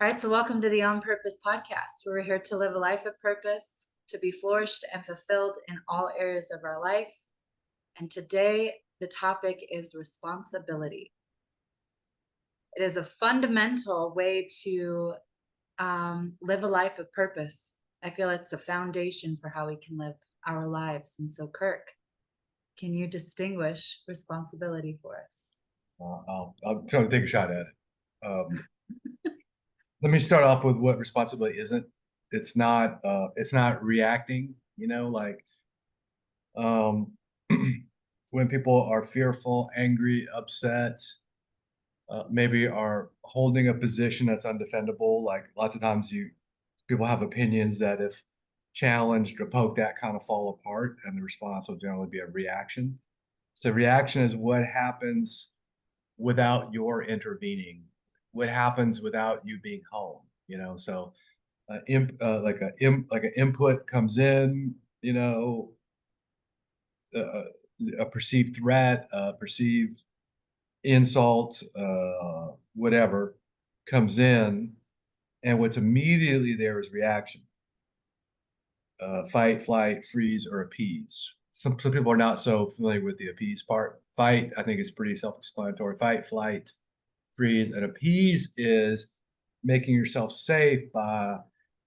All right, so welcome to the On Purpose podcast, where we're here to live a life of purpose, to be flourished and fulfilled in all areas of our life. And today, the topic is responsibility. It is a fundamental way to live a life of purpose. I feel it's a foundation for how we can live our lives. And so, Kirk, can you distinguish responsibility for us? I'll try to take a shot at it. Let me start off with what responsibility isn't. It's not reacting, like um, when people are fearful, angry, upset, maybe are holding a position that's undefendable. Like lots of times people have opinions that if challenged or poked at kind of fall apart, and the response will generally be a reaction. So reaction is what happens without your intervening, what happens without you being home, so like an input comes in, uh, a perceived threat, a perceived insult, whatever comes in, and what's immediately there is reaction. Fight, flight, freeze, or appease. Some people are not so familiar with the appease part. Fight, I think, is pretty self-explanatory. Fight, flight, freeze, and appease is making yourself safe by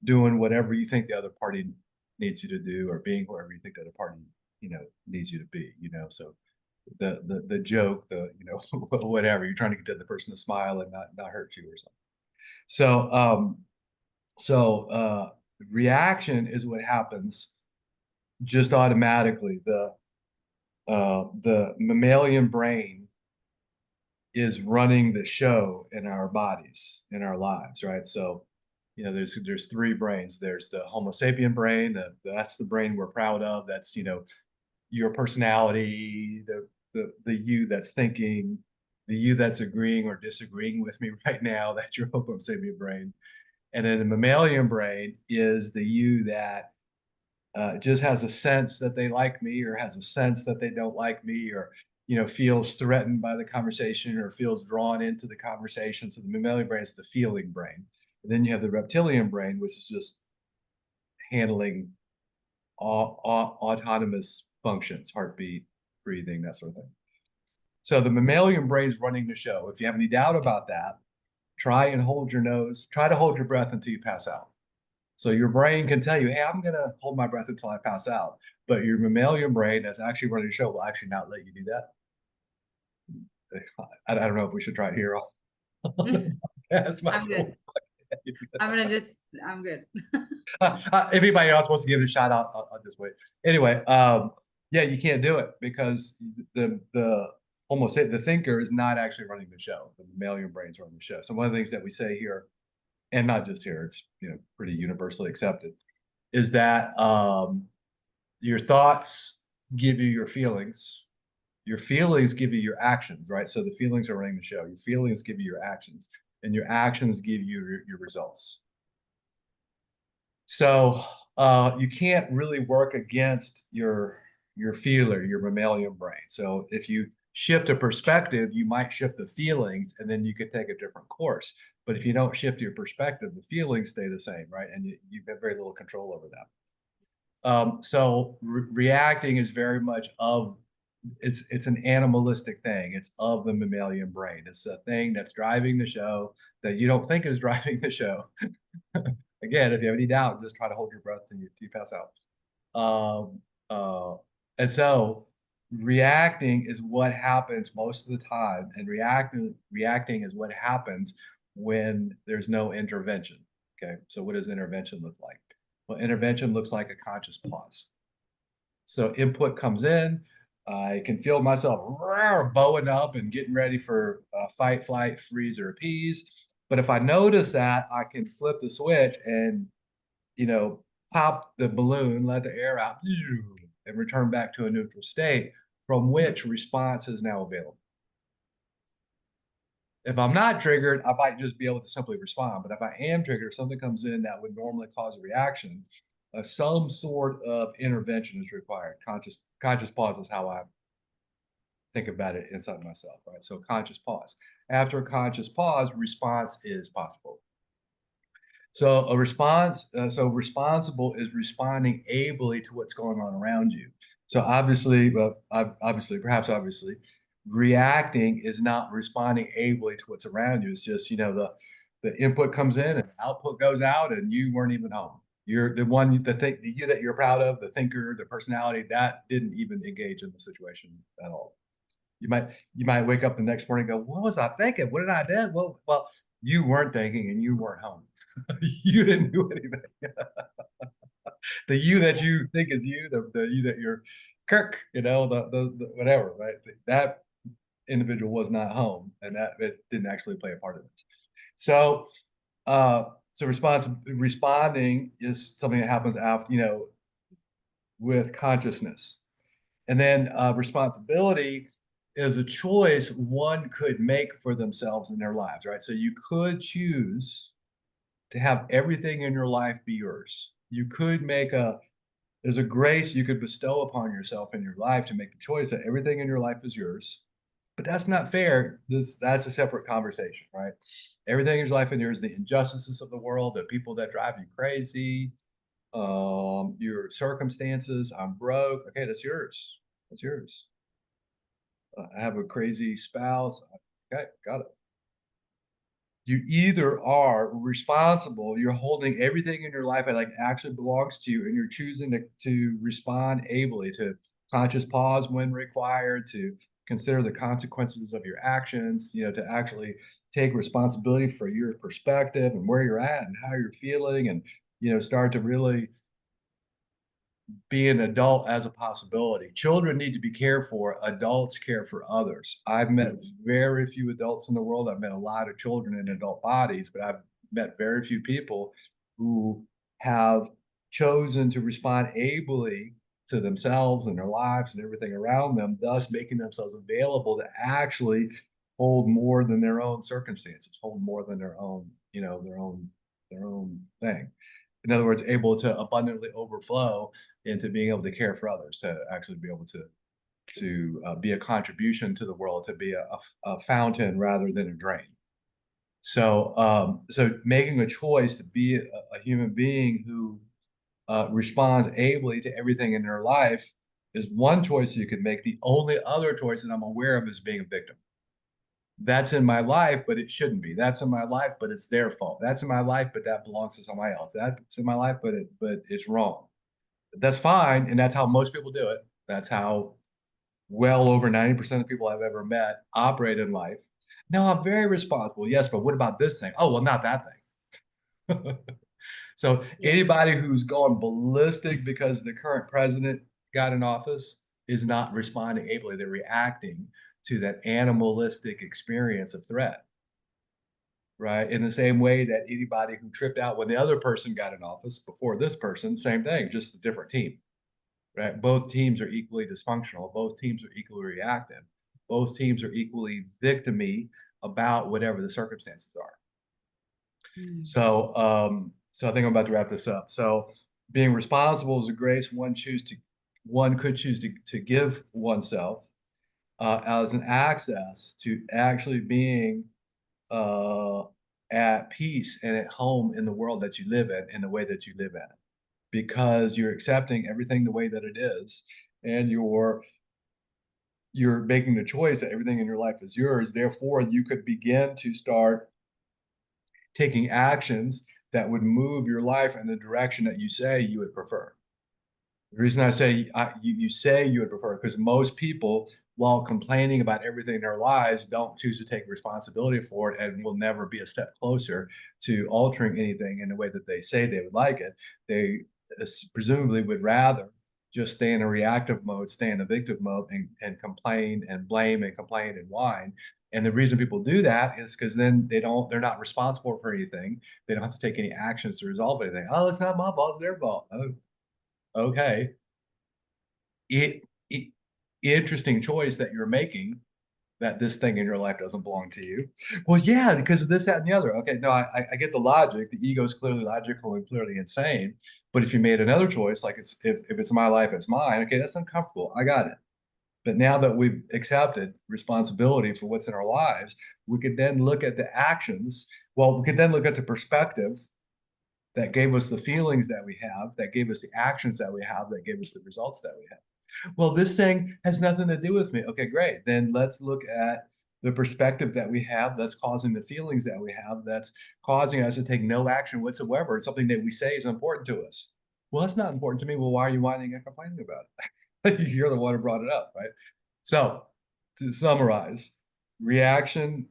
doing whatever you think the other party needs you to do, or being whoever you think the other party needs you to be. So the joke, whatever, you're trying to get the person to smile and not hurt you or something. So reaction is what happens just automatically. The mammalian brain is running the show in our bodies, in our lives, right? So, there's three brains. There's the Homo sapien brain. That's the brain we're proud of. That's, your personality, the you that's thinking, the you that's agreeing or disagreeing with me right now. That's your Homo sapien brain. And then the mammalian brain is the you that just has a sense that they like me, or has a sense that they don't like me, or feels threatened by the conversation, or feels drawn into the conversation. So the mammalian brain is the feeling brain. And then you have the reptilian brain, which is just handling autonomous functions, heartbeat, breathing, that sort of thing. So the mammalian brain is running the show. If you have any doubt about that, try to hold your breath until you pass out. So your brain can tell you, hey, I'm going to hold my breath until I pass out. But your mammalian brain that's actually running the show will actually not let you do that. I don't know if we should try it here. I'm good. I'm good. If anybody else wants to give it a shot, I'll just wait. Anyway, yeah, you can't do it because the thinker is not actually running the show. The mammalian brain's running the show. So one of the things that we say here, and not just here, it's pretty universally accepted, is that your thoughts give you your feelings give you your actions, right? So the feelings are running the show. Your feelings give you your actions, and your actions give you your results. So you can't really work against your feeler, your mammalian brain. So if you shift a perspective, you might shift the feelings, and then you could take a different course. But if you don't shift your perspective, the feelings stay the same, right? And you have very little control over that. So reacting is very much it's an animalistic thing. It's of the mammalian brain. It's the thing that's driving the show that you don't think is driving the show. Again, if you have any doubt, just try to hold your breath till you pass out. And so reacting is what happens most of the time, and reacting is what happens when there's no intervention. Okay, so what does intervention look like? Well, intervention looks like a conscious pause. So input comes in. I can feel myself bowing up and getting ready for fight, flight, freeze, or appease. But if I notice that, I can flip the switch and, pop the balloon, let the air out, and return back to a neutral state from which response is now available. If I'm not triggered, I might just be able to simply respond. But if I am triggered, if something comes in that would normally cause a reaction, some sort of intervention is required. Conscious pause is how I think about it inside myself, right? So conscious pause. After a conscious pause, response is possible. So so responsible is responding ably to what's going on around you. So obviously, perhaps obviously, reacting is not responding ably to what's around you. It's just, the input comes in and output goes out, and you weren't even home. You're the one, the you that you're proud of, the thinker, the personality that didn't even engage in the situation at all. You might wake up the next morning and go, "What was I thinking? What did I do?" Well, you weren't thinking, and you weren't home. You didn't do anything. The you that you think is you, the you that you're Kirk, the whatever, right? That individual was not home, and that it didn't actually play a part of it. So, responding is something that happens after, with consciousness. And then responsibility is a choice one could make for themselves in their lives, right? So you could choose to have everything in your life be yours. You could there's a grace you could bestow upon yourself in your life to make the choice that everything in your life is yours. But that's not fair. That's a separate conversation, right? Everything in your life and yours, the injustices of the world, the people that drive you crazy, your circumstances. I'm broke. Okay, that's yours. That's yours. I have a crazy spouse. Okay, got it. You either are responsible, you're holding everything in your life that like actually belongs to you, and you're choosing to respond ably, to conscious pause when required, to consider the consequences of your actions, to actually take responsibility for your perspective and where you're at and how you're feeling, and start to really be an adult as a possibility. Children need to be cared for. Adults care for others. I've met very few adults in the world. I've met a lot of children in adult bodies, but I've met very few people who have chosen to respond ably to themselves and their lives and everything around them, thus making themselves available to actually hold more than their own circumstances, hold more than their own, their own thing. In other words, able to abundantly overflow into being able to care for others, to actually be able to be a contribution to the world, to be a fountain rather than a drain. So making a choice to be a human being who responds ably to everything in their life is one choice you could make. The only other choice that I'm aware of is being a victim. That's in my life, but it shouldn't be. That's in my life, but it's their fault. That's in my life, but that belongs to somebody else. That's in my life, but it's wrong. That's fine, and that's how most people do it. That's how well over 90% of people I've ever met operate in life. No, I'm very responsible. Yes, but what about this thing? Oh, well, not that thing. So Yeah. anybody who's going ballistic because the current president got in office is not responding ably. They're reacting to that animalistic experience of threat, right? In the same way that anybody who tripped out when the other person got in office before this person, same thing, just a different team, right? Both teams are equally dysfunctional. Both teams are equally reactive. Both teams are equally victimy about whatever the circumstances are. Mm. So I think I'm about to wrap this up. So being responsible is a grace one could choose to give oneself as an access to actually being uh, at peace and at home in the world that you live in the way that you live in it, because you're accepting everything the way that it is, and you're making the choice that everything in your life is yours. Therefore, you could begin to start taking actions that would move your life in the direction that you say you would prefer. The reason I say you say you would prefer, because most people, while complaining about everything in their lives, don't choose to take responsibility for it and will never be a step closer to altering anything in the way that they say they would like it. They presumably would rather just stay in a reactive mode, stay in a victim mode, and complain and blame and complain and whine. And the reason people do that is because then they're not responsible for anything. They don't have to take any actions to resolve anything. Oh, it's not my fault, it's their fault. Oh, okay. It interesting choice that you're making, that this thing in your life doesn't belong to you. Well, yeah, because of this, that, and the other. Okay, no, I get the logic. The ego is clearly logical and clearly insane. But if you made another choice, like if it's my life, it's mine. Okay, that's uncomfortable. I got it. But now that we've accepted responsibility for what's in our lives, we could then look at the actions. Well, we could then look at the perspective that gave us the feelings that we have, that gave us the actions that we have, that gave us the results that we have. Well, this thing has nothing to do with me. Okay, great. Then let's look at the perspective that we have that's causing the feelings that we have, that's causing us to take no action whatsoever. It's something that we say is important to us. Well, it's not important to me. Well, why are you whining and complaining about it? You're the one who brought it up, right? So to summarize, reaction,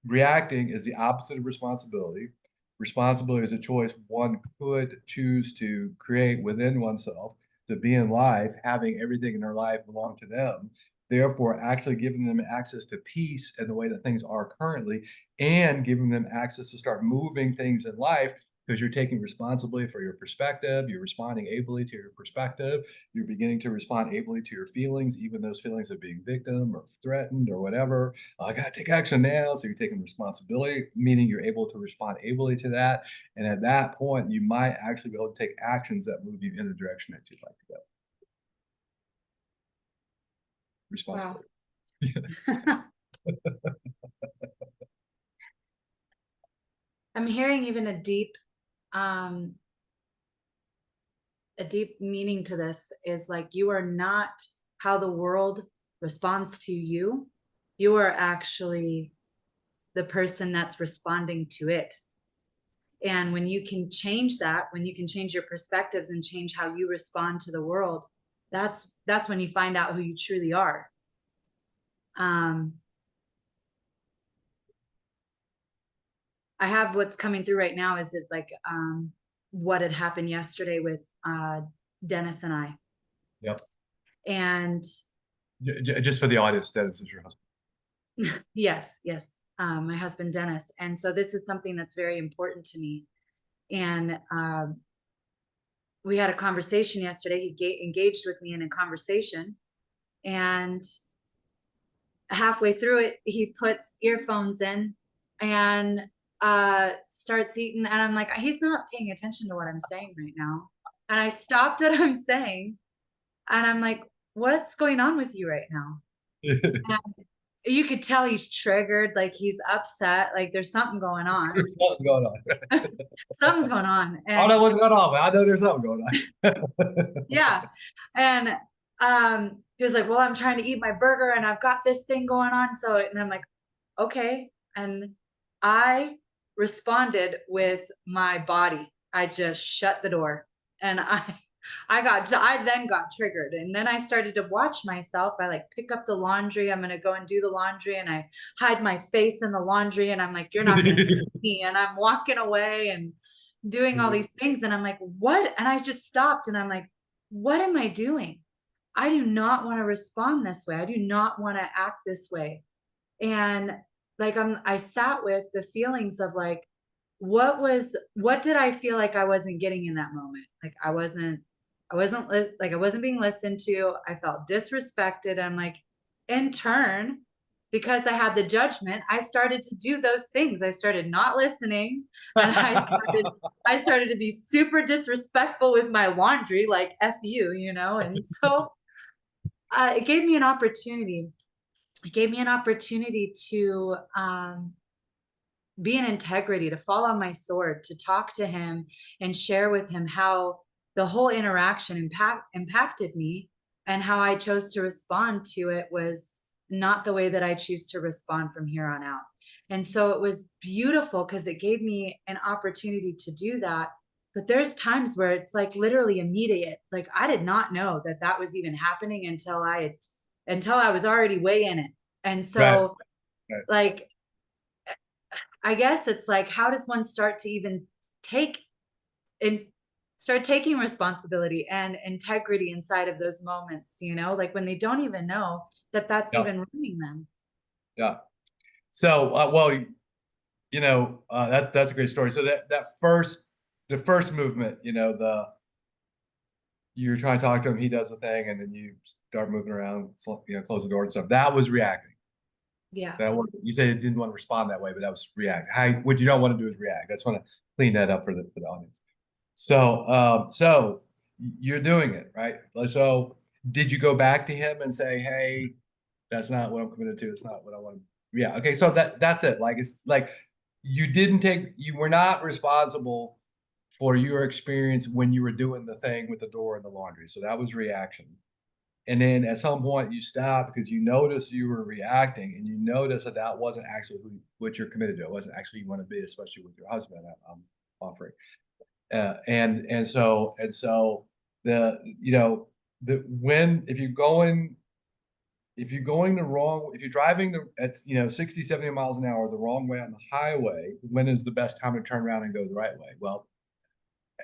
reacting is the opposite of responsibility. Responsibility is a choice one could choose to create within oneself to be in life, having everything in their life belong to them, therefore actually giving them access to peace in the way that things are currently, and giving them access to start moving things in life because you're taking responsibility for your perspective, you're responding ably to your perspective, you're beginning to respond ably to your feelings, even those feelings of being victim or threatened or whatever. I gotta take action now. So you're taking responsibility, meaning you're able to respond ably to that. And at that point, you might actually be able to take actions that move you in the direction that you'd like to go. Wow. Responsibility. I'm hearing even a deep meaning to this is like you are not how the world responds to you. You are actually the person that's responding to it. And when you can change that, when you can change your perspectives and change how you respond to the world, that's when you find out who you truly are. Um, I have what's coming through right now is it like what had happened yesterday with Dennis and I. Yep. And Just for the audience, Dennis is your husband. yes, yes, my husband Dennis. And so this is something that's very important to me. And we had a conversation yesterday. He engaged with me in a conversation, and halfway through it, he puts earphones in and starts eating. And I'm like, he's not paying attention to what I'm saying right now. And I stopped what I'm saying, and I'm like, what's going on with you right now? And you could tell he's triggered, like he's upset, like there's something going on. Something's going on. Something's going on. I don't And know what's going on, but I know there's something going on. yeah. And he was like, well, I'm trying to eat my burger and I've got this thing going on. So, and I'm like, okay. And I responded with my body. I just shut the door, and I then got triggered, and then I started to watch myself. I like pick up the laundry. I'm going to go and do the laundry, and I hide my face in the laundry, and I'm like, you're not going to see me. And I'm walking away and doing all these things. And I'm like, what? And I just stopped, and I'm like, what am I doing? I do not want to respond this way. I do not want to act this way. And like I sat with the feelings of like, what did I feel like I wasn't getting in that moment? Like I wasn't being listened to. I felt disrespected. I'm like, in turn, because I had the judgment, I started to do those things. I started not listening, and I started to be super disrespectful with my laundry, like F you, you know? And so it gave me an opportunity. It gave me an opportunity to be in integrity, to fall on my sword, to talk to him and share with him how the whole interaction impacted me, and how I chose to respond to it was not the way that I choose to respond from here on out. And so it was beautiful because it gave me an opportunity to do that. But there's times where it's like literally immediate. Like I did not know that that was even happening until I was already way in it. And Right. so Right. like I guess it's like, how does one start to even take and start taking responsibility and integrity inside of those moments, you know, like when they don't even know that that's Yeah. even ruining them. Yeah. So, well, that's a great story. So the first movement, you're trying to talk to him, he does the thing, and then you start moving around, close the door and stuff. That was reacting. Yeah. You said you didn't want to respond that way, but that was react. What you don't want to do is react. I just want to clean that up for the audience. So you're doing it, right? So did you go back to him and say, hey, that's not what I'm committed to. It's not what I want to. Yeah. Okay. So that's it. Like, it's like you were not responsible or your experience when you were doing the thing with the door and the laundry. So that was reaction. And then at some point you stop because you notice you were reacting and you notice that that wasn't actually what you're committed to. It wasn't actually who you want to be, especially with your husband. I'm offering. And so the, the, when, if you're going the wrong, if you're driving at 60, 70 miles an hour the wrong way on the highway, when is the best time to turn around and go the right way? Well,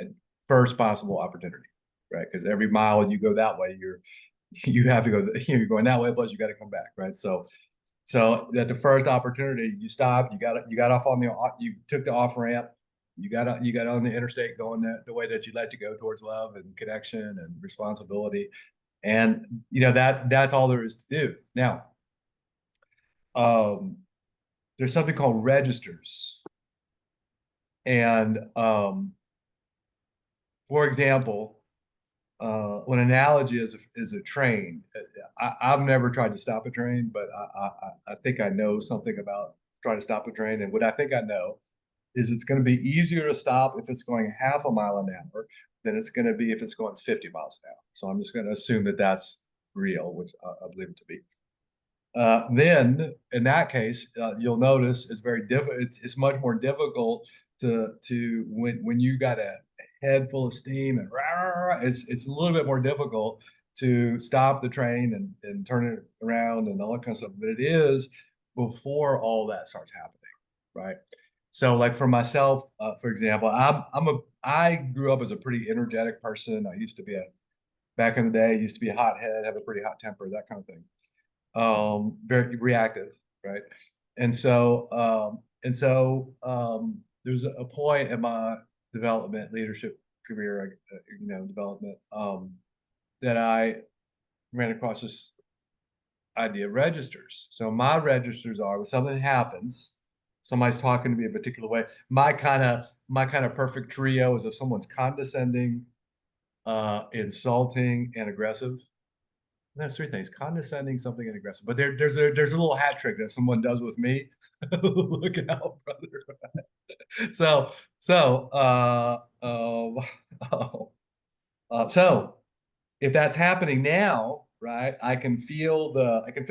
at first possible opportunity, right? Because every mile you go that way, you have to go, you're going that way, plus you got to come back, right? So at the first opportunity, you stopped, you got off on you took the off ramp, you got on the interstate going the way that you like to go towards love and connection and responsibility. And that's all there is to do. Now, there's something called registers. And for example, an analogy is a train. I've never tried to stop a train, but I think I know something about trying to stop a train. And what I think I know is it's going to be easier to stop if it's going half a mile an hour than it's going to be if it's going 50 miles an hour. So I'm just going to assume that that's real, which I believe it to be. Then in that case, you'll notice it's very difficult. It's much more difficult to when you got a head full of steam and rah, rah, rah, it's a little bit more difficult to stop the train and turn it around and all that kind of stuff. But it is before all that starts happening, right? So like for myself, for example, I grew up as a pretty energetic person. I used to be back in the day, used to be a hothead, have a pretty hot temper, that kind of thing. Very reactive, right? And so there's a point in my development, leadership career, development, that I ran across this idea of registers. So my registers are when something happens, somebody's talking to me a particular way. My kind of perfect trio is if someone's condescending, insulting, and aggressive. That's three things: condescending, something, and aggressive. But there's a little hat trick that someone does with me. Look out, brother. Oh, so if that's happening now, right? I can feel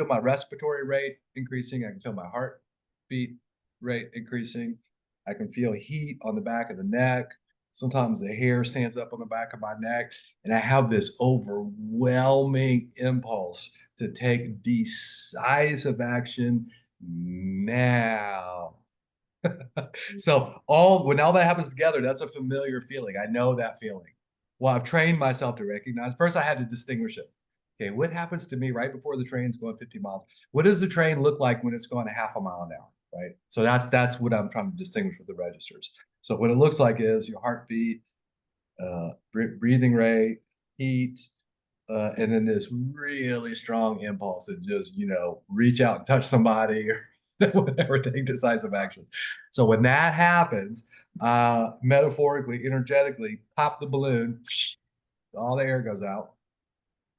my respiratory rate increasing. I can feel my heartbeat rate increasing. I can feel heat on the back of the neck. Sometimes the hair stands up on the back of my neck, and I have this overwhelming impulse to take decisive action now. So when all that happens together, that's a familiar feeling. I know that feeling. Well, I've trained myself to recognize. First, I had to distinguish it. Okay, what happens to me right before the train's going 50 miles? What does the train look like when it's going a half a mile an hour? Right. So that's what I'm trying to distinguish with the registers. So what it looks like is your heartbeat, breathing rate, heat, and then this really strong impulse to just reach out and touch somebody or whatever, take decisive action. So when that happens, metaphorically, energetically, pop the balloon, all the air goes out,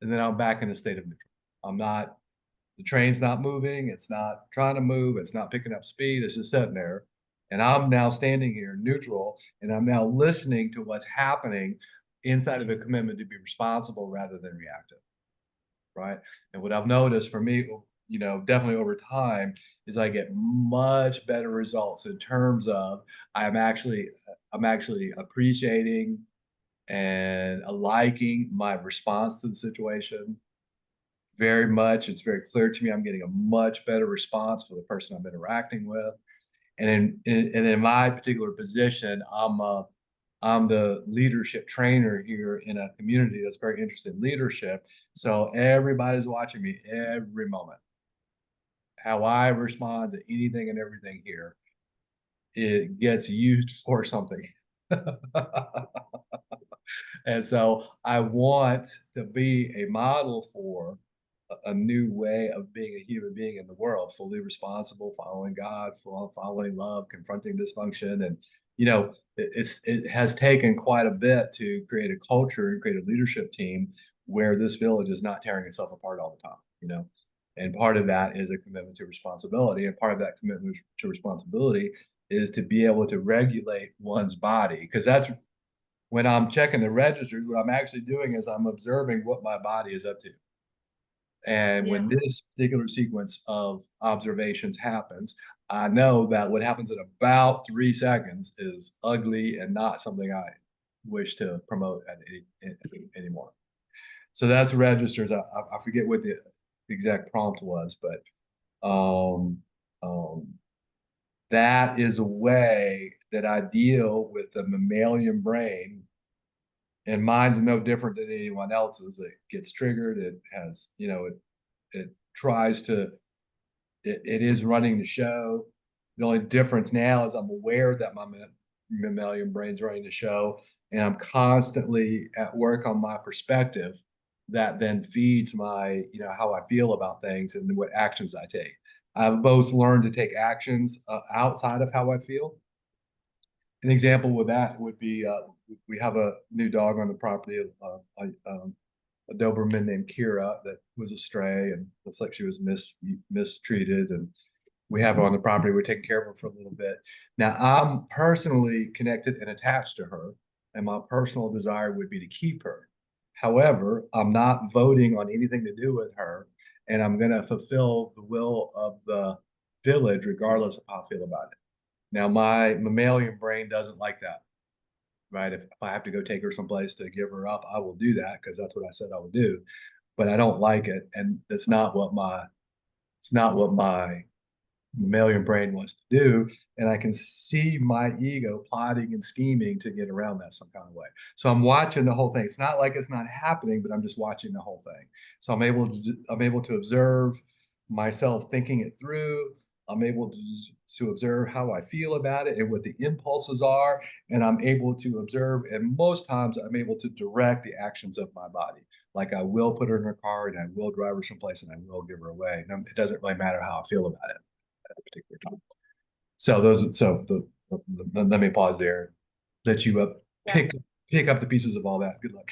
and then I'm back in a state of neutral. The train's not moving, it's not trying to move, it's not picking up speed, it's just sitting there. And I'm now standing here neutral, and I'm now listening to what's happening inside of a commitment to be responsible rather than reactive, right? And what I've noticed for me, definitely over time, is I get much better results in terms of I'm actually appreciating and liking my response to the situation very much. It's very clear to me I'm getting a much better response for the person I'm interacting with. And in my particular position, I'm the leadership trainer here in a community that's very interested in leadership. So everybody's watching me every moment. How I respond to anything and everything here, it gets used for something. And so I want to be a model for a new way of being a human being in the world, fully responsible, following God, following love, confronting dysfunction. And, it has taken quite a bit to create a culture and create a leadership team where this village is not tearing itself apart all the time. And part of that is a commitment to responsibility. And part of that commitment to responsibility is to be able to regulate one's body, because When I'm checking the registers, what I'm actually doing is I'm observing what my body is up to. And Yeah. when this particular sequence of observations happens, I know that what happens in about 3 seconds is ugly and not something I wish to promote anymore. So that's registers. I forget what the exact prompt was, but um, um, that is a way that I deal with the mammalian brain, and mine's no different than anyone else's. It gets triggered. It has, it tries to, it is running the show. The only difference now is I'm aware that my mammalian brain's running the show, and I'm constantly at work on my perspective that then feeds my, how I feel about things and what actions I take. I've both learned to take actions outside of how I feel. An example with that would be we have a new dog on the property, a Doberman named Kira that was a stray and looks like she was mistreated. And we have her on the property. We're taking care of her for a little bit. Now, I'm personally connected and attached to her, and my personal desire would be to keep her. However, I'm not voting on anything to do with her, and I'm going to fulfill the will of the village regardless of how I feel about it. Now, my mammalian brain doesn't like that, right? If I have to go take her someplace to give her up, I will do that because that's what I said I would do. But I don't like it, and it's not what my mammalian brain wants to do. And I can see my ego plotting and scheming to get around that some kind of way. So I'm watching the whole thing. It's not like it's not happening, but I'm just watching the whole thing. So I'm able to observe myself thinking it through. I'm able to observe how I feel about it and what the impulses are. And I'm able to observe, and most times I'm able to direct the actions of my body. Like I will put her in her car and I will drive her someplace and I will give her away. And it doesn't really matter how I feel about it at a particular time. Let me pause there. Let you Yeah. pick up the pieces of all that. Good luck.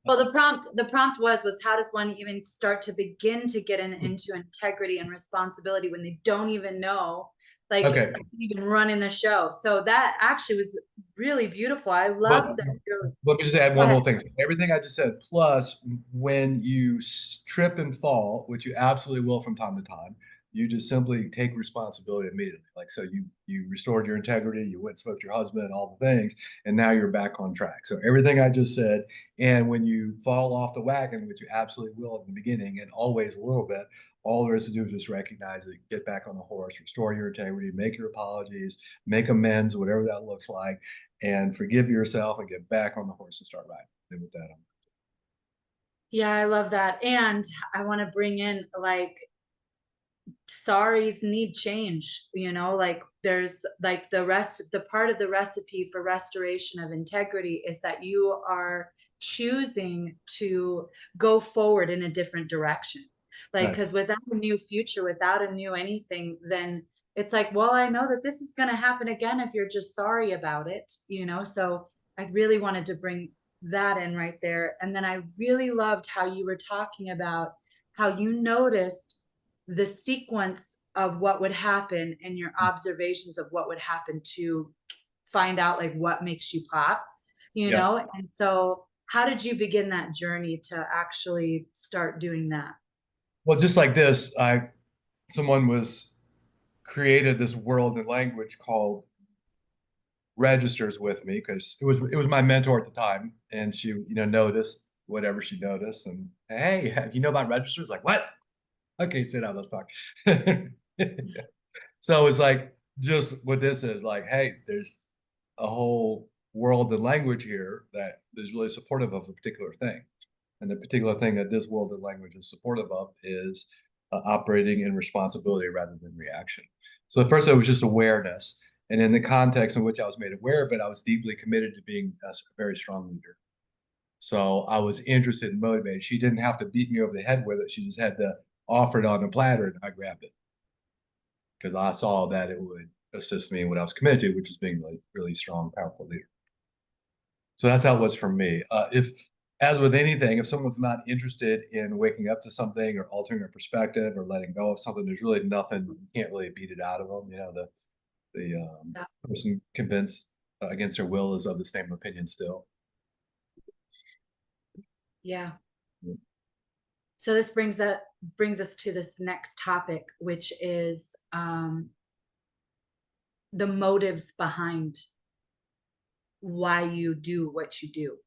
Well, the prompt was how does one even start to begin to get into integrity and responsibility when they don't even know, like, Okay. even running the show. So that actually was really beautiful. I love Well, that you're. let me just add Go one ahead. little thing. Everything I just said, plus when you trip and fall, which you absolutely will from time to time, you just simply take responsibility immediately. Like, so you restored your integrity, you went and spoke to your husband, all the things, and now you're back on track. So everything I just said, and when you fall off the wagon, which you absolutely will at the beginning, and always a little bit, all there is to do is just recognize it, get back on the horse, restore your integrity, make your apologies, make amends, whatever that looks like, and forgive yourself and get back on the horse and start riding. And with that, Yeah, I love that. And I want to bring in, like, sorries need change, like there's like the part of the recipe for restoration of integrity is that you are choosing to go forward in a different direction, like, because nice. without a new future, without a new anything, then it's like, well, I know that this is going to happen again if you're just sorry about it, so I really wanted to bring that in right there. And then I really loved how you were talking about how you noticed the sequence of what would happen and your observations of what would happen to find out, like, what makes you pop, Yeah. and so how did you begin that journey to actually start doing that? Well, just like this, someone was created this world and language called registers with me because it was my mentor at the time, and she noticed whatever she noticed, and hey, have you know about registers? Like what? Okay, sit down, let's talk. So it's like just what this is like. Hey, there's a whole world and language here that is really supportive of a particular thing. And the particular thing that this world and language is supportive of is operating in responsibility rather than reaction. So at first it was just awareness. And in the context in which I was made aware of it, I was deeply committed to being a very strong leader. So I was interested and motivated. She didn't have to beat me over the head with it. She just had to offer it on a platter, and I grabbed it because I saw that it would assist me in what I was committed to, which is being really, really strong, powerful leader. So that's how it was for me. If, as with anything, if someone's not interested in waking up to something or altering their perspective or letting go of something, there's really nothing, you can't really beat it out of them. The Yeah. person convinced against their will is of the same opinion still. Yeah. Mm. So this brings us to this next topic, which is the motives behind why you do what you do.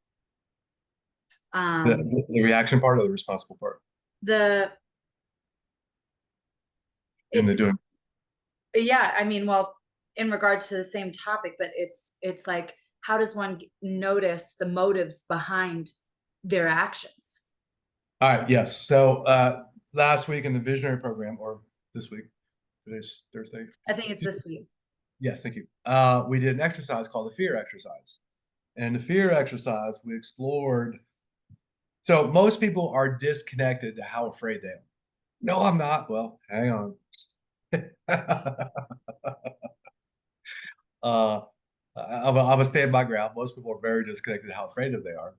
The reaction part or the responsible part The in the it's doing. Yeah, I mean, well, in regards to the same topic, but it's like, how does one notice the motives behind their actions? All right, yes. So last week in the visionary program, or this week, today's Thursday. I think it's this week. Yes, thank you. We did an exercise called the fear exercise. And the fear exercise, we explored. So most people are disconnected to how afraid they are. No, I'm not. Well, hang on. uh, I'm a stand my ground. Most people are very disconnected to how afraid of they are.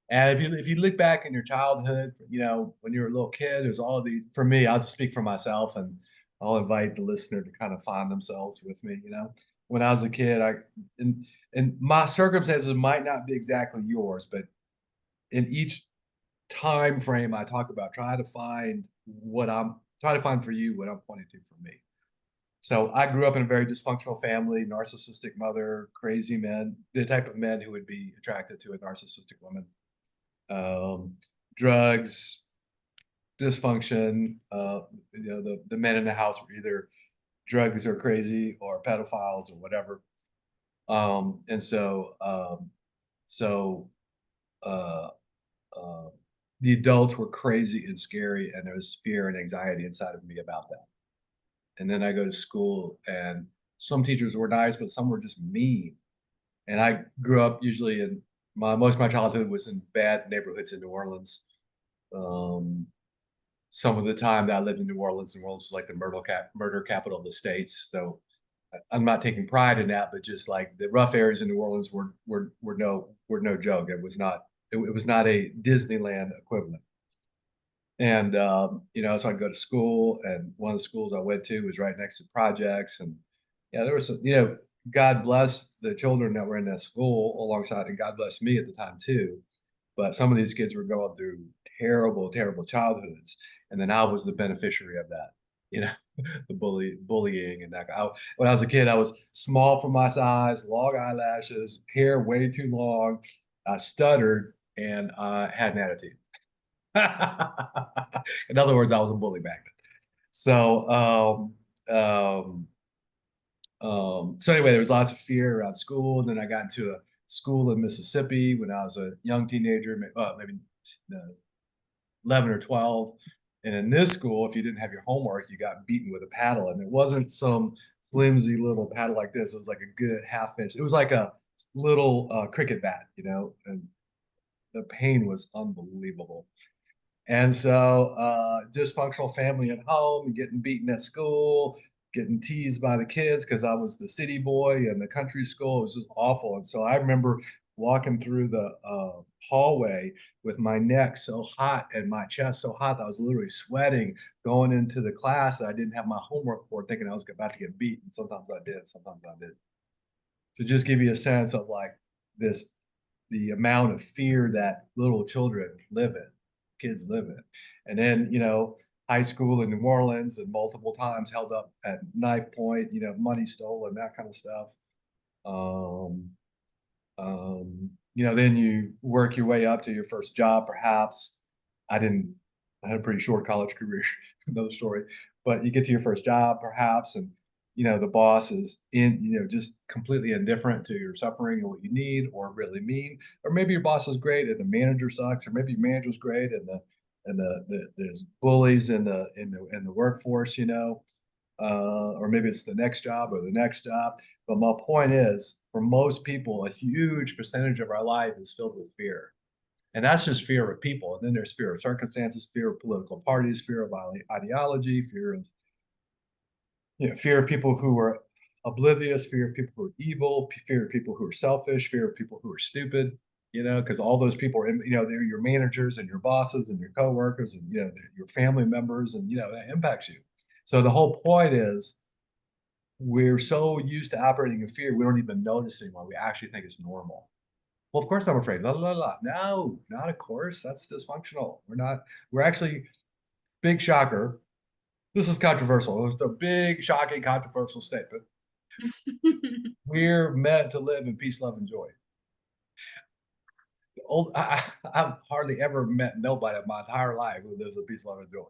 And if you look back in your childhood, you know, when you were a little kid, there's all of these. For me, I'll just speak for myself, and I'll invite the listener to kind of find themselves with me. You know, when I was a kid, and my circumstances might not be exactly yours, but in each time frame I talk about, try to find for you what I'm pointing to for me. So I grew up in a very dysfunctional family, narcissistic mother, crazy men, the type of men who would be attracted to a narcissistic woman. Um, drugs, dysfunction. You know, the men in the house were either drugs or crazy or pedophiles or whatever. And so uh, uh, the adults were crazy and scary, and there was fear and anxiety inside of me about that. And then I go to school, and some teachers were nice, but some were just mean. And I grew up usually in most of my childhood was in bad neighborhoods in New Orleans. Um, some of the time that I lived in New Orleans was like the murder capital of the states. So I'm not taking pride in that, but just like the rough areas in New Orleans were no joke. It was not a Disneyland equivalent. And you know, so I'd go to school, and one of the schools I went to was right next to projects, and yeah, there was some, you know, God bless the children that were in that school alongside, and God bless me at the time too. But some of these kids were going through terrible, terrible childhoods, and then I was the beneficiary of that. You know, the bullying, and that. When I was a kid, I was small for my size, long eyelashes, hair way too long. I stuttered, and I had an attitude. In other words, I was a bully back then. So, so anyway, there was lots of fear around school. And then I got into a school in Mississippi when I was a young teenager, maybe 11 or 12. And in this school, if you didn't have your homework, you got beaten with a paddle. And it wasn't some flimsy little paddle like this. It was like a good half inch. It was like a little cricket bat, you know, and the pain was unbelievable. And so, dysfunctional family at home, getting beaten at school, getting teased by the kids because I was the city boy and the country school. It was just awful. And so I remember walking through the hallway with my neck so hot and my chest so hot that I was literally sweating going into the class that I didn't have my homework for, thinking I was about to get beaten. Sometimes I did, sometimes I didn't. To just give you a sense of like this, the amount of fear that little children live in, kids live in. And then, you know, high school in New Orleans, and multiple times held up at knife point, you know, money stolen, that kind of stuff. Um, you know, then you work your way up to your first job, perhaps. I didn't, I had a pretty short college career, another story, but you get to your first job, perhaps, and, you know, the boss is you know, just completely indifferent to your suffering and what you need, or really mean, or maybe your boss is great and the manager sucks, or maybe your manager's great and there's bullies in the workforce, you know, or maybe it's the next job or the next job. But my point is, for most people, a huge percentage of our life is filled with fear. And that's just fear of people. And then there's fear of circumstances, fear of political parties, fear of ideology, fear of, you know, fear of people who are oblivious, fear of people who are evil, fear of people who are selfish, fear of people who are stupid. You know, because all those people are, you know, they're your managers and your bosses and your coworkers, and, you know, your family members, and, you know, that impacts you. So the whole point is, we're so used to operating in fear, we don't even notice anymore. We actually think it's normal. Well, of course I'm afraid. La, la, la. No, not of course. That's dysfunctional. We're actually, big shocker. This is controversial. It's a big, shocking, controversial statement. We're meant to live in peace, love, and joy. I've hardly ever met nobody in my entire life who lives in peace, love, and joy.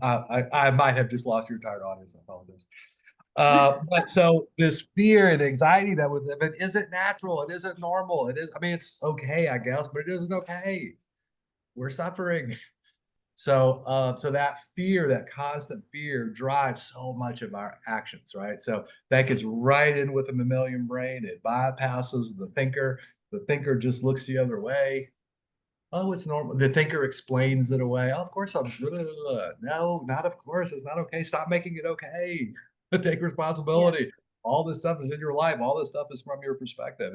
I might have just lost your entire audience. I apologize. But so this fear and anxiety that we live in isn't natural. It isn't normal. It is, I mean, it's okay, I guess, but it isn't okay. We're suffering. So that fear, that constant fear drives so much of our actions, right? So that gets right in with the mammalian brain. It bypasses the thinker. The thinker just looks the other way. Oh, it's normal. The thinker explains it away. Oh, of course I'm no, not of course. It's not okay. Stop making it okay. Take Yeah. responsibility. All this stuff is in your life. All this stuff is from your perspective.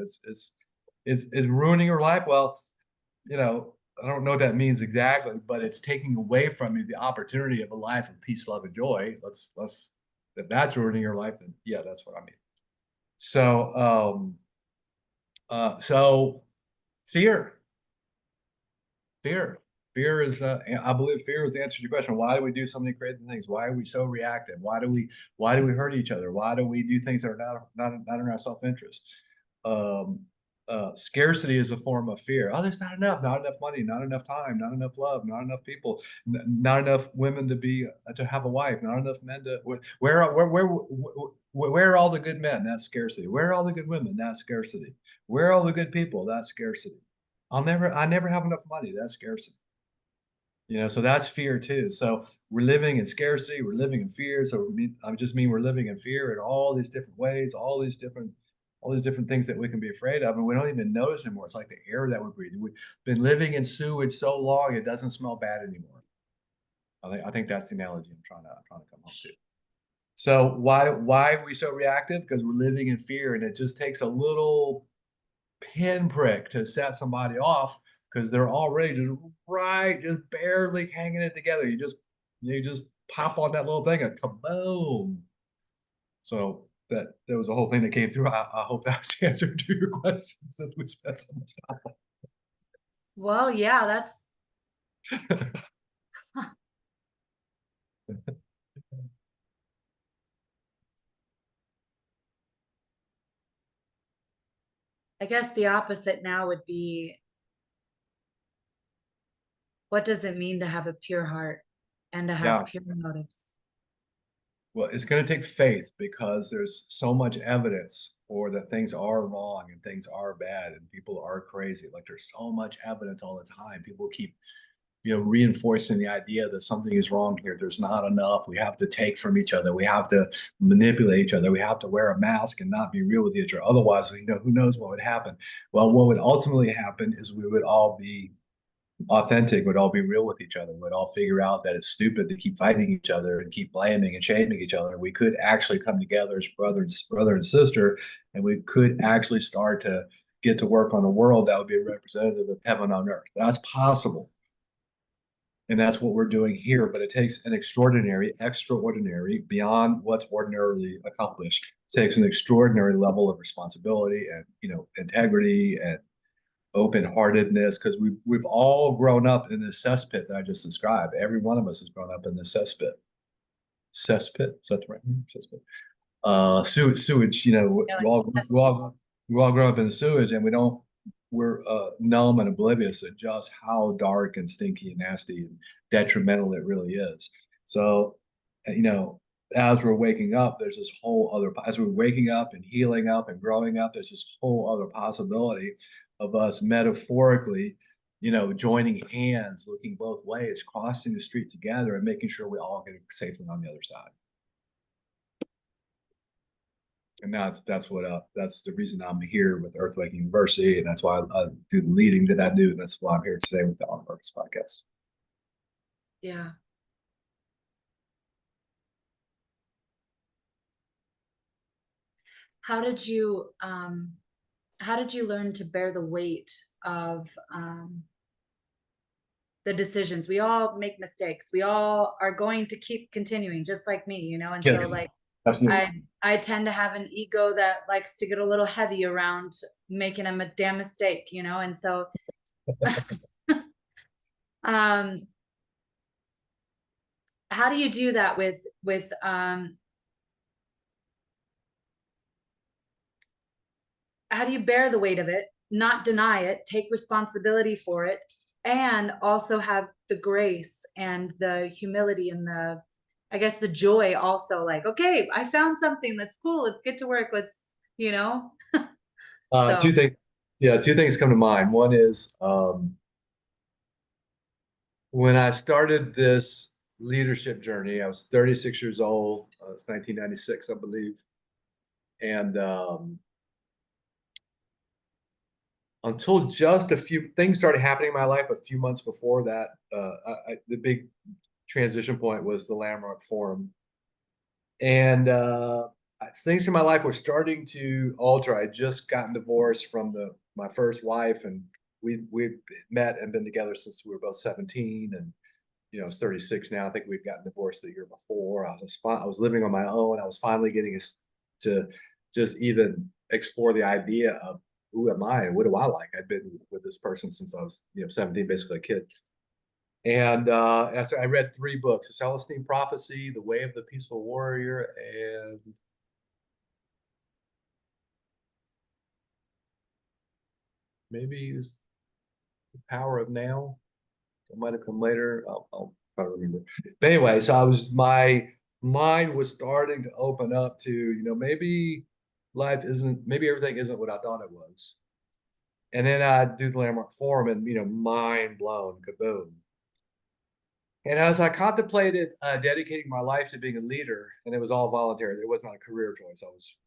It's ruining your life. Well, you know, I don't know what that means exactly, but it's taking away from you the opportunity of a life of peace, love, and joy. Let's if that's ruining your life, then yeah, that's what I mean. So so fear. Fear. Fear is I believe fear is the answer to your question. Why do we do so many crazy things? Why are we so reactive? Why do we hurt each other? Why do we do things that are not in our self-interest? Um, Scarcity is a form of fear. Oh, there's not enough money, not enough time, not enough love, not enough people, not enough women to have a wife, not enough men to where are all the good men? That's scarcity. Where are all the good women? That's scarcity. Where are all the good people? That's scarcity. I never have enough money. That's scarcity. You know, so that's fear too. So we're living in scarcity, we're living in fear. I just mean we're living in fear in all these different ways, all these different things that we can be afraid of, and we don't even notice anymore. It's like the air that we're breathing. We've been living in sewage so long it doesn't smell bad anymore. I think that's the analogy I'm trying to come home to. So why are we so reactive? Because we're living in fear, and it just takes a little pinprick to set somebody off because they're already just barely hanging it together. You just pop on that little thing and kaboom. So that was the whole thing that came through. I hope that was the answer to your question since we spent so much Well, yeah, that's, time. I guess the opposite now would be, what does it mean to have a pure heart and to have Yeah. pure motives? Well, it's going to take faith because there's so much evidence for that things are wrong and things are bad and people are crazy. Like there's so much evidence all the time. People keep reinforcing the idea that something is wrong here. There's not enough. We have to take from each other. We have to manipulate each other. We have to wear a mask and not be real with each other. Otherwise, who knows what would happen? Well, what would ultimately happen is we would all be authentic, would all be real with each other, would all figure out that it's stupid to keep fighting each other and keep blaming and shaming each other. We could actually come together as brother and sister, and we could actually start to get to work on a world that would be a representative of heaven on earth. That's possible. And that's what we're doing here. But it takes an extraordinary, beyond what's ordinarily accomplished. It takes an extraordinary level of responsibility and integrity and open-heartedness because we've all grown up in this cesspit that I just described. Every one of us has grown up in this cesspit. Cesspit, is that the right name? Cesspit. Sewage. Yeah, we like all that's we all we all grow up in the sewage, and we're numb and oblivious at just how dark and stinky and nasty and detrimental it really is. So, you know, as we're waking up, there's this whole other, as we're waking up and healing up and growing up, there's this whole other possibility of us metaphorically, joining hands, looking both ways, crossing the street together and making sure we all get safely on the other side. And that's the reason I'm here with Earthquake University, and that's why I do the leading that I do, and that's why I'm here today with the On Purpose podcast. yeah. How did you how did you learn to bear the weight of the decisions. We all make mistakes. We all are going to keep continuing, just like me, you know? And so Yes, like absolutely. I tend to have an ego that likes to get a little heavy around making a damn mistake, you know? And so um how do you do that with how do you bear the weight of it, not deny it, take responsibility for it, and also have the grace and the humility and the, I guess, the joy also, like, okay, I found something that's cool. Let's get to work. Let's, you know? So, Two things. Yeah, two things come to mind. One is when I started this leadership journey, I was 36 years old. It was 1996, I believe. And until just a few things started happening in my life a few months before that, the big transition point was the Landmark Forum. And things in my life were starting to alter. I had just gotten divorced from my first wife, and we met and been together since we were both 17. And I was 36 now. I think we'd gotten divorced the year before. I was living on my own. I was finally getting to just even explore the idea of who am I and what do I like. I'd been with this person since I was 17, basically a kid. And so I read three books: The Celestine Prophecy, The Way of the Peaceful Warrior, and maybe it was The Power of Now. It might have come later. I'll try to remember. But anyway, so my mind was starting to open up to, maybe maybe everything isn't what I thought it was. And then I do the Landmark Forum and, mind blown, kaboom. And as I contemplated dedicating my life to being a leader, and it was all voluntary, it was not a career choice. I was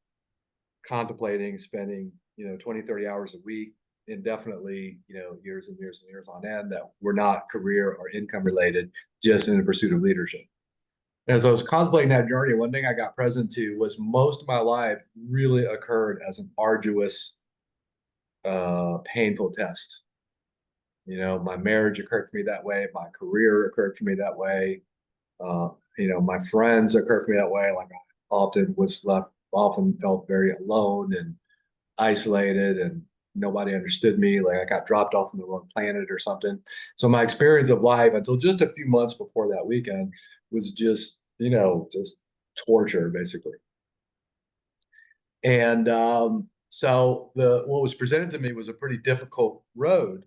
contemplating spending 20, 30 hours a week indefinitely, years and years and years on end, that were not career or income related, just in the pursuit of leadership. And as I was contemplating that journey, one thing I got present to was most of my life really occurred as an arduous, painful test. My marriage occurred for me that way, my career occurred for me that way, uh, my friends occurred for me that way. Like, I often felt very alone and isolated, and nobody understood me. Like, I got dropped off on the wrong planet or something. So my experience of life until just a few months before that weekend was just torture, basically. And so what was presented to me was a pretty difficult road,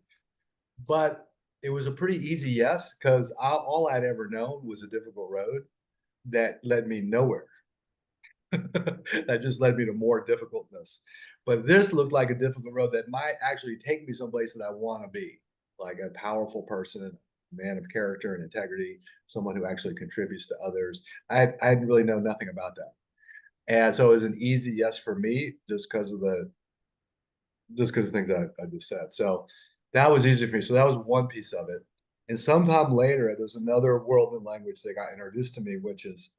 but it was a pretty easy yes, because all I'd ever known was a difficult road that led me nowhere. That just led me to more difficultness. But this looked like a difficult road that might actually take me someplace that I want to be, like a powerful person, a man of character and integrity, someone who actually contributes to others. I really know nothing about that. And so it was an easy yes for me, just because of things I just said. So that was easy for me. So that was one piece of it. And sometime later, there's another world and language that got introduced to me, which is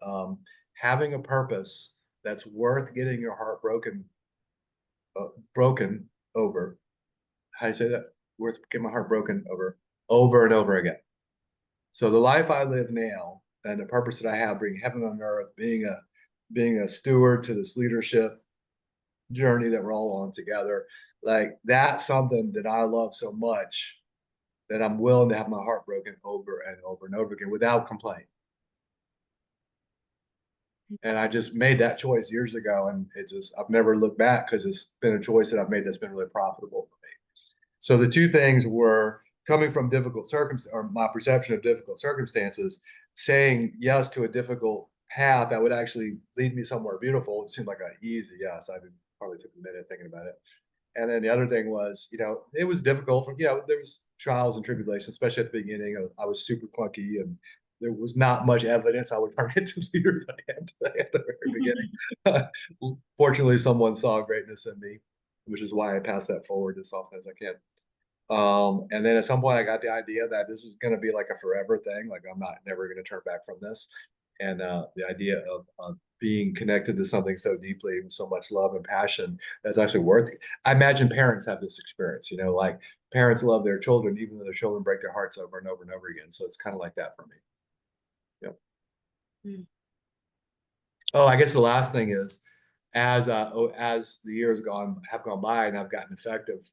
having a purpose that's worth getting your heart broken over. How do you say that? Worth getting my heart broken over and over again. So the life I live now and the purpose that I have, bringing heaven on earth, being a steward to this leadership journey that we're all on together, like that's something that I love so much that I'm willing to have my heart broken over and over and over again without complaint. And I just made that choice years ago, and I've never looked back, because it's been a choice that I've made that's been really profitable for me. So the two things were coming from difficult circumstances, or my perception of difficult circumstances, saying yes to a difficult path that would actually lead me somewhere beautiful. It seemed like an easy yes. Probably took a minute thinking about it. And then the other thing was, it was difficult. There was trials and tribulations, especially at the beginning. I was super clunky, and there was not much evidence I would turn into leader that I had at the very beginning. Fortunately, someone saw greatness in me, which is why I pass that forward as often as I can. And then at some point, I got the idea that this is going to be like a forever thing. Like, I'm not never going to turn back from this. And the idea of being connected to something so deeply with so much love and passion that's actually worth it. I imagine parents have this experience, like parents love their children, even though their children break their hearts over and over and over again. So it's kind of like that for me. Yep. Mm. Oh, I guess the last thing is, as the years have gone by and I've gotten effective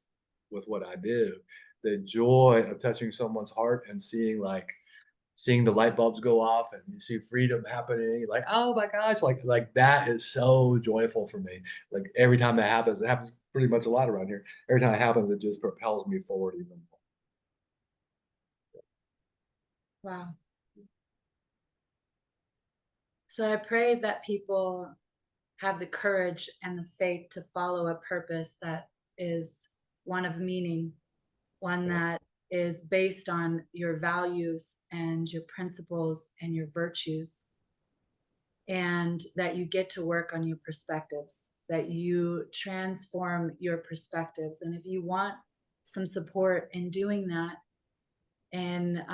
with what I do, the joy of touching someone's heart and seeing the light bulbs go off and you see freedom happening, like, oh my gosh, like that is so joyful for me. Like every time that happens, it happens pretty much a lot around here. Every time it happens, it just propels me forward even more. Wow. So I pray that people have the courage and the faith to follow a purpose that is one of meaning, one Yeah. that is based on your values and your principles and your virtues, and that you get to work on your perspectives, that you transform your perspectives. And if you want some support in doing that and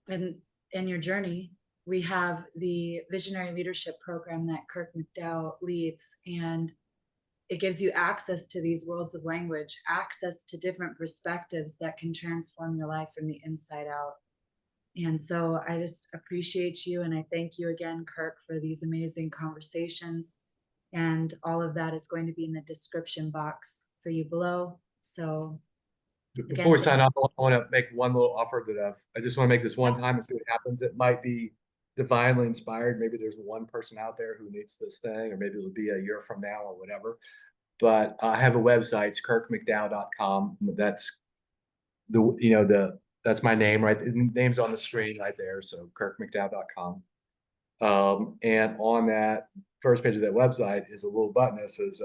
in in your journey, we have the Visionary Leadership Program that Kirk McDowell leads, and it gives you access to these worlds of language, access to different perspectives that can transform your life from the inside out. And so I just appreciate you, and I thank you again, Kirk, for these amazing conversations. And all of that is going to be in the description box for you below. So Before again, we sign off, I want to make one little offer that I just want to make this one time and see what happens. It might be divinely inspired. Maybe there's one person out there who needs this thing, or maybe it'll be a year from now or whatever. But I have a website, it's kirkmcdow.com. That's that's my name, right? The name's on the screen right there. So kirkmcdow.com. And on that first page of that website is a little button that says,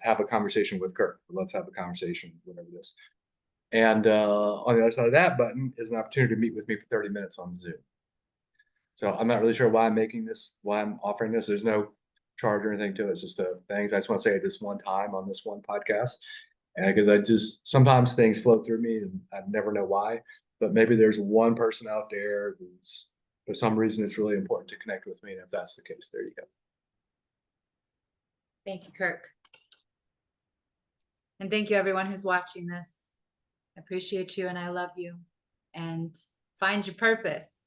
have a conversation with Kirk. Let's have a conversation, whatever it is. And on the other side of that button is an opportunity to meet with me for 30 minutes on Zoom. So I'm not really sure why I'm offering this. There's no charge or anything to it. It's just things I just want to say at this one time on this one podcast. And because I just sometimes things float through me and I never know why. But maybe there's one person out there who's for some reason it's really important to connect with me. And if that's the case, there you go. thank you, Kirk. And thank you, everyone who's watching this. I appreciate you and I love you. And find your purpose.